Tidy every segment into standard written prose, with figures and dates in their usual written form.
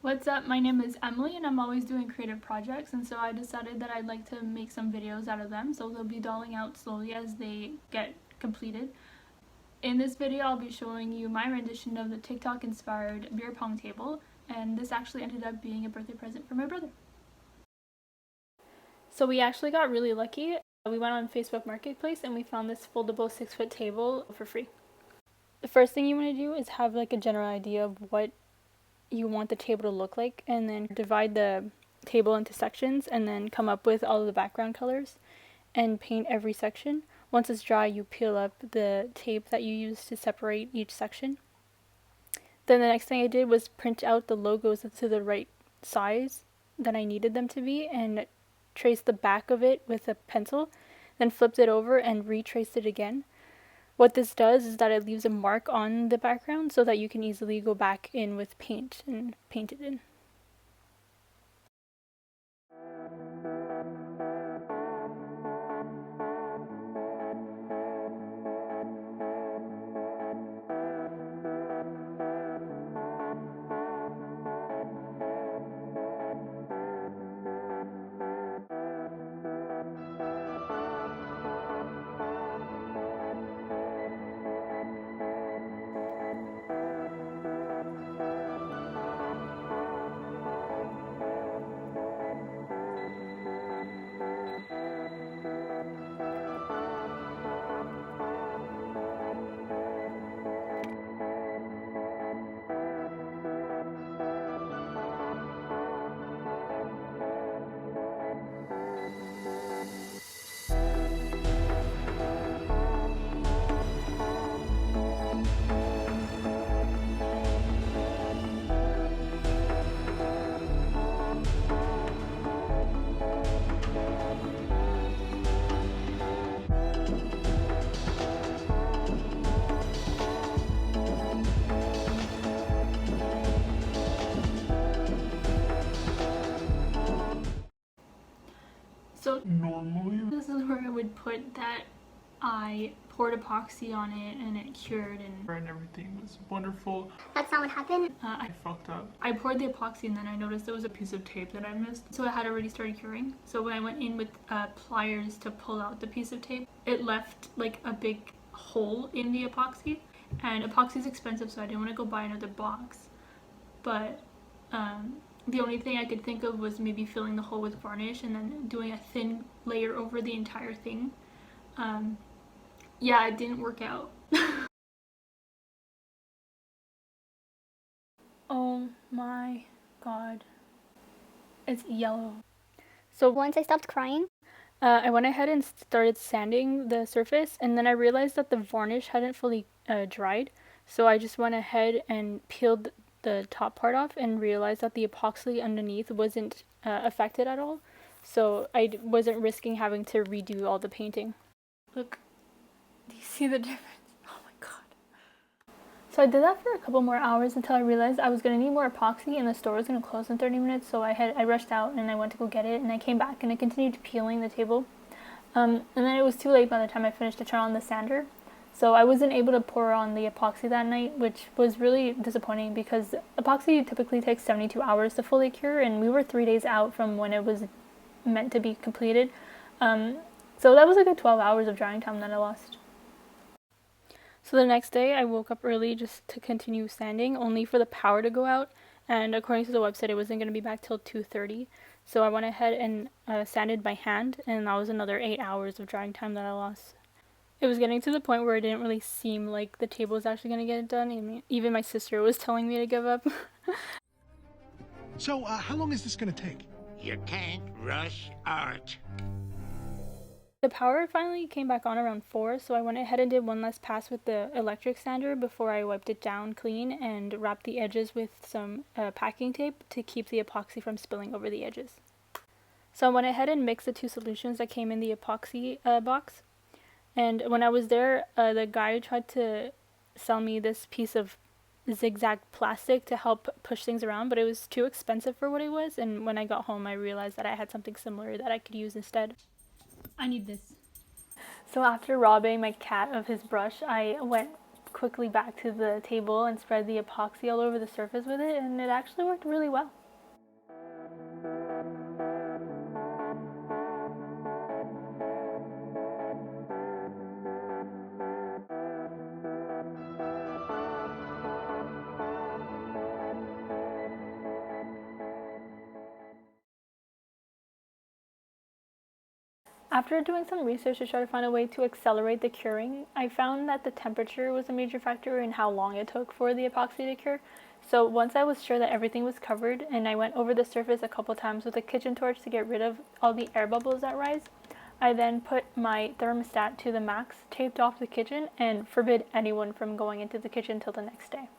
What's up? My name is Emily and I'm always doing creative projects, and so I decided that I'd like to make some videos out of them, so they'll be dolling out slowly as they get completed. In this video I'll be showing you my rendition of the TikTok inspired beer pong table, and this actually ended up being a birthday present for my brother. So we actually got really lucky. We went on Facebook Marketplace and we found this foldable 6-foot table for free. The first thing you want to do is have like a general idea of what you want the table to look like, and then divide the table into sections and then come up with all of the background colors and paint every section. Once it's dry, you peel up the tape that you use to separate each section. Then the next thing I did was print out the logos to the right size that I needed them to be and trace the back of it with a pencil, then flipped it over and retraced it again. What this does is that it leaves a mark on the background so that you can easily go back in with paint and paint it in. So normally this is where I would put that I poured epoxy on it and it cured and everything was wonderful. That's not what happened. I fucked up. I poured the epoxy and then I noticed there was a piece of tape that I missed. So it had already started curing. So when I went in with pliers to pull out the piece of tape, it left like a big hole in the epoxy. And epoxy is expensive, so I didn't want to go buy another box. But the only thing I could think of was maybe filling the hole with varnish and then doing a thin layer over the entire thing. Yeah, it didn't work out. Oh my god. It's yellow. So once I stopped crying, I went ahead and started sanding the surface, and then I realized that the varnish hadn't fully dried. So I just went ahead and peeled the top part off and realized that the epoxy underneath wasn't affected at all. So I wasn't risking having to redo all the painting. Look, do you see the difference? Oh my god. So I did that for a couple more hours until I realized I was going to need more epoxy and the store was going to close in 30 minutes. So I rushed out and I went to go get it, and I came back and I continued peeling the table. And then it was too late by the time I finished to turn on the sander. So I wasn't able to pour on the epoxy that night, which was really disappointing because epoxy typically takes 72 hours to fully cure, and we were 3 days out from when it was meant to be completed. So that was a good 12 hours of drying time that I lost. So the next day I woke up early just to continue sanding, only for the power to go out, and according to the website it wasn't going to be back till 2:30. So I went ahead and sanded by hand, and that was another 8 hours of drying time that I lost. It was getting to the point where it didn't really seem like the table was actually going to get it done. Even my sister was telling me to give up. So, how long is this going to take? You can't rush art. The power finally came back on around 4, so I went ahead and did one last pass with the electric sander before I wiped it down clean and wrapped the edges with some packing tape to keep the epoxy from spilling over the edges. So I went ahead and mixed the two solutions that came in the epoxy box. And when I was there, the guy tried to sell me this piece of zigzag plastic to help push things around, but it was too expensive for what it was, and when I got home I realized that I had something similar that I could use instead. I need this. So after robbing my cat of his brush, I went quickly back to the table and spread the epoxy all over the surface with it, and it actually worked really well. After doing some research to try to find a way to accelerate the curing, I found that the temperature was a major factor in how long it took for the epoxy to cure. So once I was sure that everything was covered, and I went over the surface a couple times with a kitchen torch to get rid of all the air bubbles that rise, I then put my thermostat to the max, taped off the kitchen, and forbid anyone from going into the kitchen till the next day.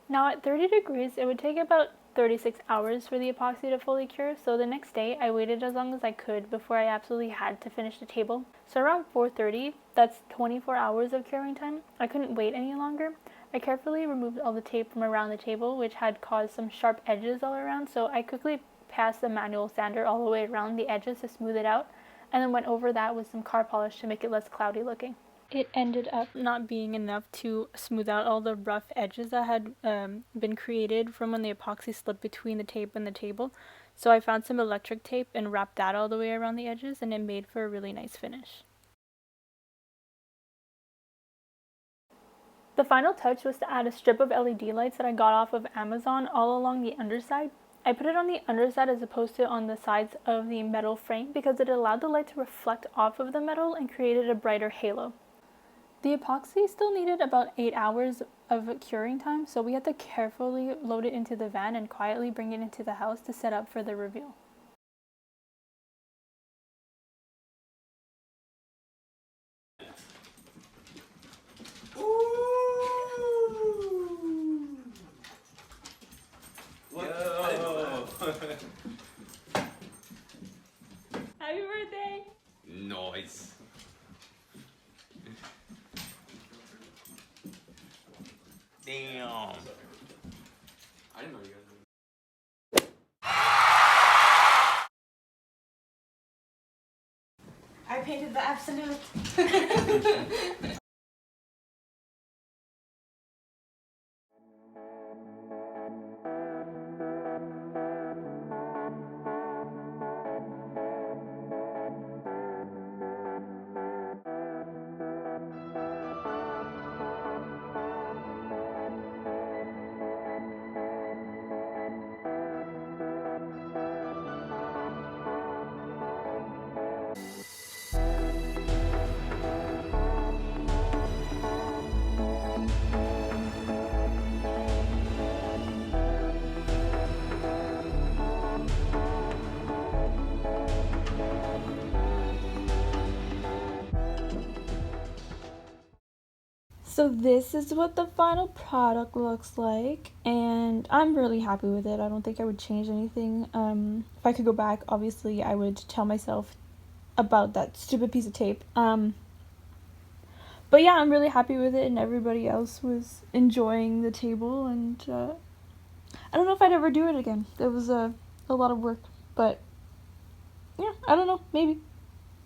Now at 30 degrees, it would take about 36 hours for the epoxy to fully cure, so the next day I waited as long as I could before I absolutely had to finish the table. So around 4:30, that's 24 hours of curing time, I couldn't wait any longer. I carefully removed all the tape from around the table, which had caused some sharp edges all around, so I quickly passed the manual sander all the way around the edges to smooth it out, and then went over that with some car polish to make it less cloudy looking. It ended up not being enough to smooth out all the rough edges that had been created from when the epoxy slipped between the tape and the table. So I found some electric tape and wrapped that all the way around the edges, and it made for a really nice finish. The final touch was to add a strip of LED lights that I got off of Amazon all along the underside. I put it on the underside as opposed to on the sides of the metal frame because it allowed the light to reflect off of the metal and created a brighter halo. The epoxy still needed about 8 hours of curing time, so we had to carefully load it into the van and quietly bring it into the house to set up for the reveal. Happy birthday! Nice. Damn. I didn't know you guys were. I painted the absolute. So this is what the final product looks like, and I'm really happy with it. I don't think I would change anything. If I could go back, obviously I would tell myself about that stupid piece of tape. But yeah, I'm really happy with it, and everybody else was enjoying the table, and I don't know if I'd ever do it again. It was a lot of work, but yeah, I don't know, maybe.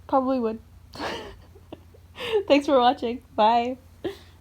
Probably would. Thanks for watching. Bye.